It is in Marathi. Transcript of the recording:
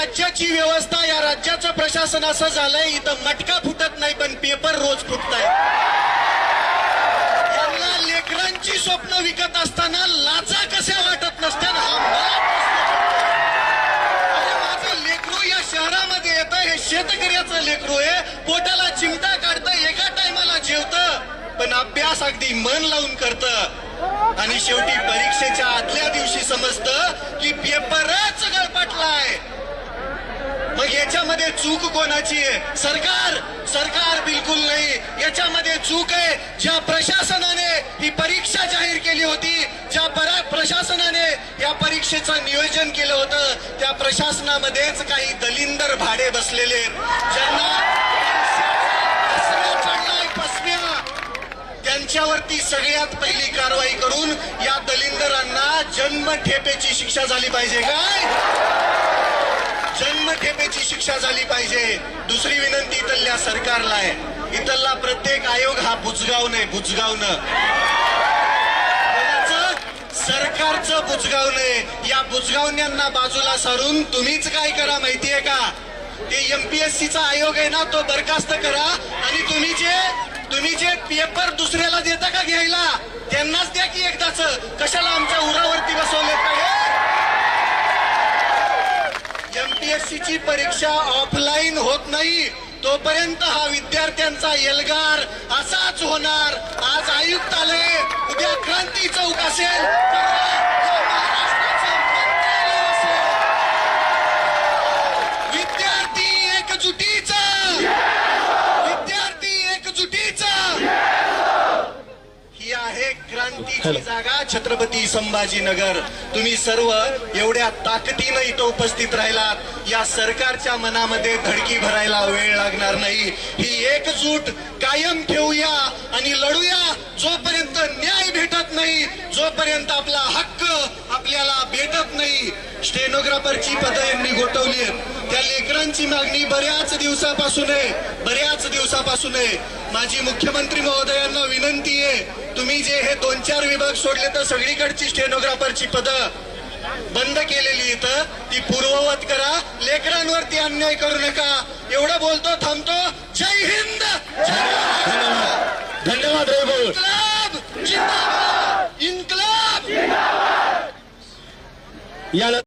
राज्याची व्यवस्था, या राज्याचं प्रशासन असं झालंय, इथं मटका फुटत नाही पण पेपर रोज फुटताय. यांना लेकरांची स्वप्न विकत असताना लाजा कशा वाटत नसत्या ना. माझं लेकरू या शहरामध्ये येतं, हे शेतकऱ्याचं लेकरू आहे, पोटाला चिमटा काढतं, एका टायमाला जेवतं, पण अभ्यास अगदी मन लावून करतं. आणि शेवटी परीक्षेच्या आदल्या दिवशी समजतं की पेपरच गळपटलाय. मग याच्यामध्ये चूक कोणाची आहे? सरकार बिलकुल नाही. याच्यामध्ये चूक आहे ज्या प्रशासनाने ही परीक्षा जाहीर केली होती, ज्या प्रशासनाने या परीक्षेचं नियोजन केलं होतं, त्या प्रशासनामध्येच काही दलिंदर भाडे बसलेले ज्यांना त्यांच्यावरती सगळ्यात पहिली कारवाई करून या दलिंदरांना जन्मठेपेची शिक्षा झाली पाहिजे. काय? जन्मठेपेची शिक्षा झाली पाहिजे. दुसरी विनंती इथल्या सरकारला आहे, इथला प्रत्येक आयोग हा बुजगावणं, सरकारचं बुजगावणं. या बुजगावण्यांना बाजूला सारून तुम्हीच काय करा माहितीये का? ते एमपीएससीचा आयोग आहे ना, तो बरखास्त करा आणि तुम्ही जे पेपर दुसऱ्याला देता का घ्यायला, त्यांनाच द्या की एकदाच. कशाला आमच्या उरावरती बसवले? एमपीएससीची परीक्षा ऑफलाईन होत नाही तोपर्यंत हा विद्यार्थ्यांचा एल्गार असाच होणार. आज आयुक्त आले, उद्या क्रांती चौक असेल, क्रांतीची जागा छत्रपती संभाजीनगर. तुम्ही सर्व एवढ्या ताकदीनं इथं उपस्थित राहिलात. या सरकारच्या मनामध्ये धडकी भरायला वेळ लागणार नाही. ही एकजूट कायम ठेवूया आणि लढूया. जोपर्यंत न्याय भेटत नाही, जोपर्यंत आपला हक्क आपल्याला भेटत नाही. स्टेनोग्राफरची पदं यांनी गोठवली आहेत. त्या लेकरांची मागणी बऱ्याच दिवसापासून आहे. माझी मुख्यमंत्री महोदयांना विनंती आहे, तुम्ही जे हे 2-4 विभाग सोडले तर सगळीकडची स्टेनोग्राफरची पदं बंद केलेली इथं ती पूर्ववत करा. लेकरांवरती अन्याय करू नका. एवढं बोलतो, थांबतो. जय हिंद. धन्यवाद. इन्कलाब जिंदाबाद. या